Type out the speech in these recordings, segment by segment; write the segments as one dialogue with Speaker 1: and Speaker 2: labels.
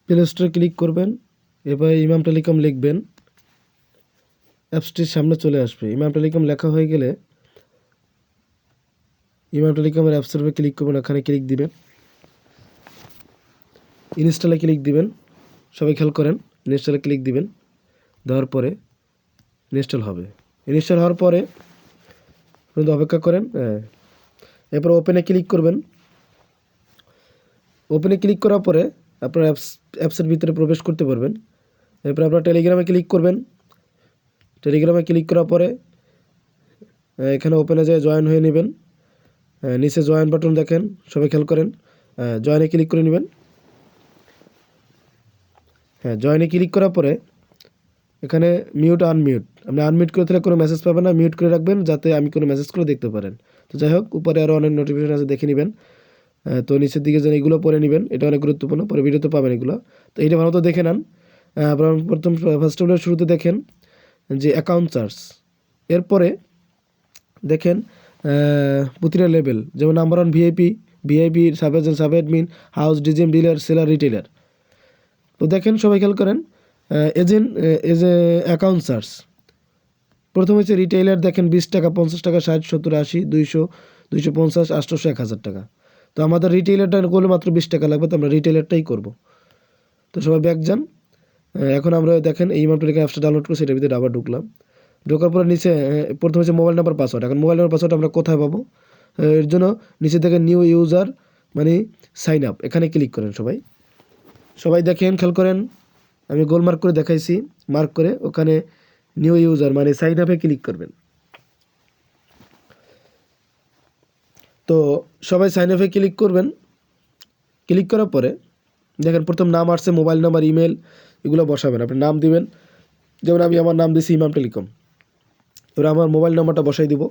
Speaker 1: Play স্টোরে click করবেন, এবার ইমাম টেলিকম লিখবেন, অ্যাপসটির সামনে চলে আসবে। ইমাম টেলিকম লেখা হয়ে গেলে ইমাম টেলিকমের অ্যাপসের উপরে ক্লিক করবেন, ওখানে ক্লিক দিবেন, ইনস্টলে ক্লিক দিবেন। সবাই খেয়াল করেন, ইনস্টলে ক্লিক দিবেন, দেওয়ার পরে ইনস্টল হবে। ইনস্টল হওয়ার পরে অপেক্ষা করেন। এরপর ওপেনে ক্লিক করবেন। ওপেনে ক্লিক করার পরে আপনার অ্যাপসের ভিতরে প্রবেশ করতে পারবেন। এরপর আপনার টেলিগ্রামে ক্লিক করবেন। টেলিগ্রামে ক্লিক করার পরে এখানে ওপেনে যেয়ে জয়েন হয়ে নেবেন। নিচে জয়েন বাটন দেখেন, সবাই খেয়াল করেন, জয়েনে ক্লিক করে নেবেন। জয়েনে ক্লিক করার পরে এখানে মিউট আনমিউট, আপনি আনমিউট করে দিলে কোনো মেসেজ পাবেন না, মিউট করে রাখবেন যাতে আমি কোনো মেসেজ করে দেখতে পারেন। তো যাই হোক, উপরে আরও অনেক নোটিফিকেশন আছে, দেখে নেবেন। তো নিচের দিকে যেন এগুলো পড়ে নেবেন, এটা অনেক গুরুত্বপূর্ণ, পরে ভিডিওতে পাবেন এগুলো। তো এইটা ভালো তো দেখে নেন। প্রথম ফার্স্ট অফ অল শুরুতে দেখেন যে অ্যাকাউন্ট চার্জ, এরপরে দেখেন প্রতিটা লেভেল, যেমন number one VIP, sub agent, sub admin, house, DGM, dealer, seller, retailer. তো দেখেন, সবাই খেয়াল করেন, এজেন্ট অ্যাকাউন্ট চার্জ প্রথম হচ্ছে রিটেইলার, দেখেন 20 টাকা, 50 টাকা, 60, 70, 80, 200, 250, 800, 1000 টাকা। তো আমাদের রিটেইলারটা করলে মাত্র 20 টাকা লাগবে, তো আমরা রিটেইলারটাই করব। তো সবাই ব্যাক যান। এখন আমরা দেখেন এই ইমাম টেলিকম অ্যাপসটা ডাউনলোড করে সেটার ভিতরে আবার ঢুকলাম। ঢোকার পরে নিচে প্রথম হচ্ছে মোবাইল নাম্বার, পাসওয়ার্ড। এখন মোবাইল নাম্বার, পাসওয়ার্ড আমরা কোথায় পাবো? এর জন্য নিচে দেখেন নিউ ইউজার মানে সাইন আপ, এখানে ক্লিক করেন। সবাই দেখেন, খেয়াল করেন, আমি গোল মার্ক করে দেখাইছি, মার্ক করে ওখানে নিউ ইউজার মানে সাইন আপে ক্লিক করবেন। তো সবাই সাইন আপে ক্লিক করবেন। ক্লিক করার পরে দেখেন প্রথম নাম আসছে, মোবাইল নাম্বার, ইমেল, এগুলো বসাবেন। আপনি নাম দিবেন, যেমন আমি আমার নাম দিছি ইমাম টেলিকম। এবার আমার মোবাইল নাম্বারটা বসাই দিব।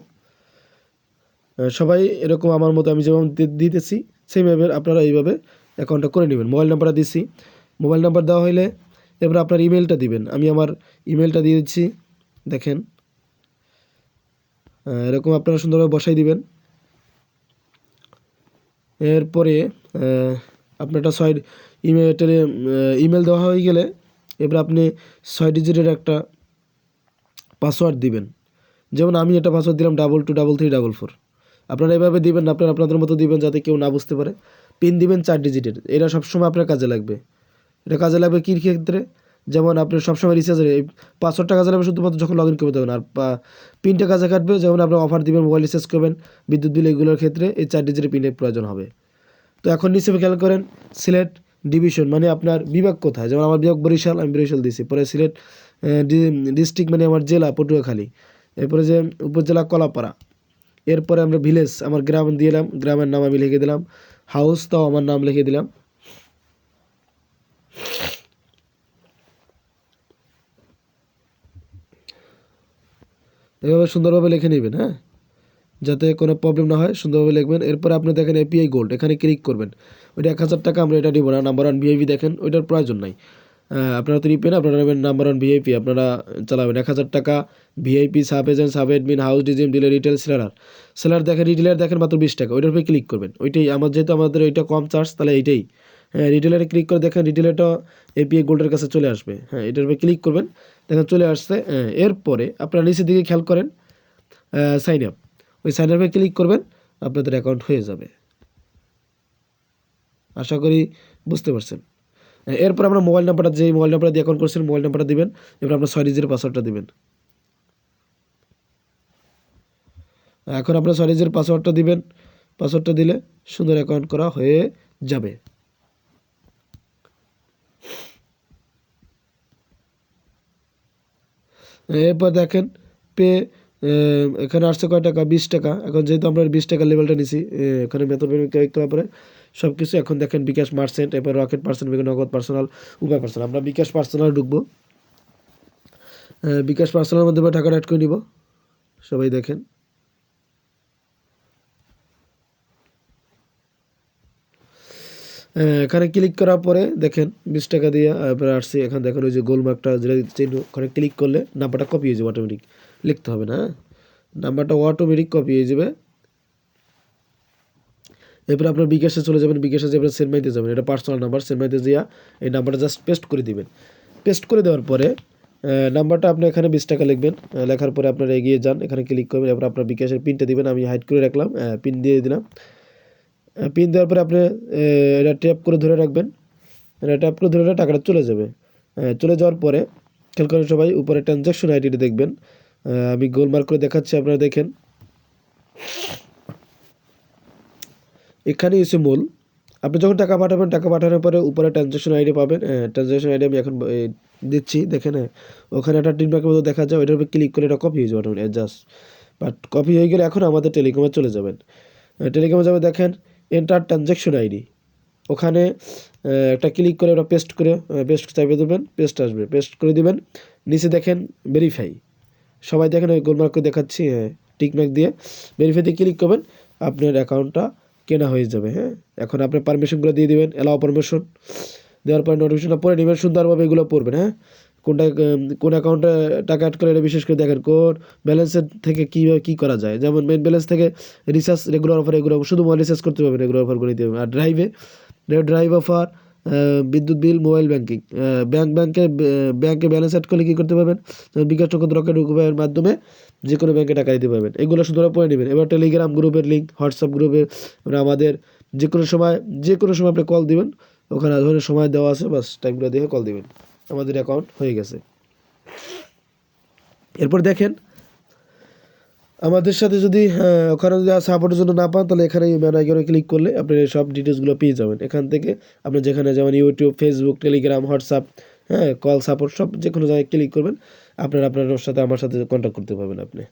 Speaker 1: সবাই এরকম আমার মতো আমি যেমন দিতেছি সেইভাবে আপনারা এইভাবে অ্যাকাউন্টটা করে নেবেন। মোবাইল নাম্বারটা দিচ্ছি, মোবাইল নাম্বার দেওয়া হইলে এবার আপনার ইমেলটা দিবেন। আমি আমার ইমেলটা দিয়ে দিচ্ছি, দেখেন এরকম আপনারা সুন্দরভাবে বসাই দিবেন। এরপরে আপনারটা ইমেল দেওয়া হয়ে গেলে এবার আপনি 6 ডিজিটের একটা পাসওয়ার্ড দিবেন। যেমন আমি এটা পাসওয়ার্ড দিলাম 223344। আপনারা এভাবে দিবেন, আপনারা আপনাদের মতো দিবেন যাতে কেউ না বুঝতে পারে। পিন দিবেন 4 ডিজিটের, এটা সবসময় আপনার কাজে লাগবে। এটা কাজে লাগবে কী ক্ষেত্রে? যেমন আপনি সবসময় রিচার্জের এই পাসওয়ার্ডটা কাজে লাগবে শুধুমাত্র যখন লগ ইন করতে দেবেন, আর পিনটা কাজে কাটবে যখন আপনার অফার দিবেন, মোবাইল রিচার্জ করবেন, বিদ্যুৎ বিল, এগুলোর ক্ষেত্রে এই 4 ডিজিটের পিনের প্রয়োজন হবে। তো এখন নিচে খেয়াল করেন, সিলেট ডিভিশন মানে আপনার বিভাগ কোথায়, যেমন আমার বিভাগ বরিশাল, আমি বরিশাল দিয়েছি। পরে সিলেট ডিস্ট্রিক্ট মানে আমার জেলা পটুয়াখালী। এরপরে যে উপজেলা কলাপাড়া। এরপরে আমরা ভিলেজ, আমার গ্রাম দিলাম, গ্রামের নাম আমি লিখে দিলাম। হাউস, তাও আমার নাম লিখে দিলাম। এভাবে সুন্দরভাবে লিখে নেবেন, হ্যাঁ, যাতে কোনো প্রবলেম না হয়, সুন্দরভাবে লিখবেন। এরপর আপনি দেখেন এপিআই গোল্ড, এখানে ক্লিক করবেন। ওইটা 1000 টাকা, আমরা এটা দিব না। নাম্বার ওয়ান ভিআইপি দেখেন, ওইটার প্রয়োজন নাই। আপনারা তো নিবেন, আপনারা নেবেন নাম্বার ওয়ান ভিআইপি, আপনারা চালাবেন 1000 টাকা। VIP, sub agent, sub admin, house, DGM, dealer, retail, seller দেখেন, রিটেলার দেখেন মাত্র 20 টাকা, ওইটার উপরে ক্লিক করবেন। ওইটাই যেহেতু আমাদের ওইটা কম চার্জ, তাহলে এইটাই। রিটেলারে ক্লিক করে দেখেন, রিটেলারটা এপিআই গোল্ডের কাছে চলে আসবে। এটার উপরে ক্লিক করবেন, দেখেন চলে আসছে। এরপরে আপনারা নিচের দিকে খেয়াল করেন, সাইন আপ, ওই সাইন আপে ক্লিক করবেন, আপনাদের অ্যাকাউন্ট হয়ে যাবে। আশা করি বুঝতে পারছেন। এরপর আমরা মোবাইল নাম্বারটা, যে মোবাইল নাম্বারটা দিয়ে অ্যাকাউন্ট করছেন, মোবাইল নাম্বারটা দিবেন। এবার আপনার 6 ডিজিটের পাসওয়ার্ডটা দিবেন। এখন আপনার 6 ডিজিটের পাসওয়ার্ডটা দিবেন। পাসওয়ার্ডটা দিলে সুন্দর অ্যাকাউন্ট করা হয়ে যাবে। এরপর দেখেন পে, এখানে আসছে কয় টাকা, 20 টাকা। এখন যেহেতু আমরা 20 টাকা লেভেলটা নিছি, এখানে মেথড পেমেন্ট ক্লিক করার পরে সব কিছু এখন দেখেন বিকাশ মার্চেন্ট, এরপর রকেট পার্সেন্ট, নগদ পার্সোনাল, উপায় পার্সোনাল। আমরা বিকাশ পার্সোনাল ঢুকবো। বিকাশ পার্সোনাল মধ্যে টাকাটা অ্যাড করে নিব। সবাই দেখেন, এখানে ক্লিক করার পরে দেখেন 20 টাকা দিয়ে এরপরে আসছে। এখানে দেখেন ওই যে গোলমার্কটা যেটা দিচ্ছেন, ওখানে ক্লিক করলে নাম্বারটা কপি হয়ে যাবে, অটোমেটিক লিখতে হবে না, নাম্বারটা অটোমেটিক কপি হয়ে যাবে। এরপরে আপনার বিকাশে চলে যাবেন, বিকাশে যে আপনার সেন্ড মাইতে যাবেন, এটা পার্সোনাল নাম্বার, সেন্ড মাইতে যাইয়া এই নাম্বারটা জাস্ট পেস্ট করে দিবেন। পেস্ট করে দেওয়ার পরে নাম্বারটা আপনি এখানে 20 টাকা লিখবেন, লেখার পরে আপনারা এগিয়ে যান, এখানে ক্লিক করবেন, এরপর আপনার বিকাশের পিনটা দিবেন, আমি হাইড করে রাখলাম, পিন দিয়ে দিলাম। পিন দেওয়ার পরে আপনি এটা ট্যাপ করে ধরে রাখবেন, এটা ট্যাপ করে ধরে রাখলে টাকাটা চলে যাবে। চলে যাওয়ার পরে খেয়াল করেন সবাই, উপরে ট্রানজ্যাকশন আইডিটা দেখবেন, আমি গোল মার্ক করে দেখাচ্ছি, আপনারা দেখেন। এখানে এসে মূল আপনি যখন টাকা পাঠাবেন, টাকা পাঠানোর পরে উপরে ট্রানজ্যাকশন আইডি পাবেন, ট্রানজ্যাকশন আইডি আমি এখন দিচ্ছি, দেখেন ওখানে একটা টিকমার্কের মতো দেখা যায়, ওইটার উপর ক্লিক করে এটা কপি হয়ে যাবে অটোমেটিক জাস্ট। বাট কপি হয়ে গেলে এখন আমাদের টেলিকমে চলে যাবেন, টেলিকমে যাবে, দেখেন এন্টার ট্রানজ্যাকশন আইডি, ওখানে একটা ক্লিক করে ওটা পেস্ট করে পেস্ট চাইবে দেবেন, পেস্ট আসবে, পেস্ট করে দিবেন। নিচে দেখেন ভেরিফাই, সবাই দেখেন ওই গোলমার্ক করে দেখাচ্ছি, টিকমার্ক দিয়ে ভেরিফাইতে ক্লিক করবেন, আপনার অ্যাকাউন্টটা কেনা হয়ে যাবে। হ্যাঁ, এখন আপনি পারমিশনগুলো দিয়ে দিবেন, অ্যালাও পারমিশন দেওয়ার পরে নোটিফিকেশনটা পড়ে নেবেন, সুন্দরভাবে এগুলো পড়বেন। হ্যাঁ, কোনটা কোন অ্যাকাউন্টে টাকা অ্যাড করে এটা বিশেষ করে দেখেন, কোন ব্যালেন্সের থেকে কীভাবে কী করা যায়, যেমন মেন ব্যালেন্স থেকে রিচার্জ, রেগুলার অফার, এগুলো শুধু মোবাইল রিচার্জ করতে পারবেন, রেগুলার অফারগুলো নিতে পারবেন। আর ড্রাইভ অফার, বিদ্যুৎ বিল, মোবাইল ব্যাংকিং, ব্যাংকে ব্যালেন্স অ্যাড করলে কী করতে পারবেন, বিকাশ নগদ রকেট উপায়ের মাধ্যমে যে কোনো ব্যাংকে টাকা দিতে পারবেন, এগুলো শুধু পড়ে নেবেন। এবার টেলিগ্রাম গ্রুপের লিঙ্ক, হোয়াটসঅ্যাপ গ্রুপের আমাদের যে কোনো সময় আপনি কল দিবেন, ওখানে ধরনের সময় দেওয়া আছে, বাস টাইমগুলো দেখে কল দিবেন, আমাদের অ্যাকাউন্ট হয়ে গেছে। এরপর দেখেন আমাদের সাথে যদি ওখানে যদি সাপোর্টের জন্য না পান, তাহলে এখানে ম্যান আইকনে ক্লিক করলে আপনি সব ডিটেলসগুলো পেয়ে যাবেন। এখান থেকে আপনি যেখানে যেমন YouTube, Facebook, Telegram, WhatsApp, call support, সব যে কোনো জায়গায় ক্লিক করবেন, আপনার সাথে আমার সাথে কন্ট্যাক্ট করতে পারবেন আপনি।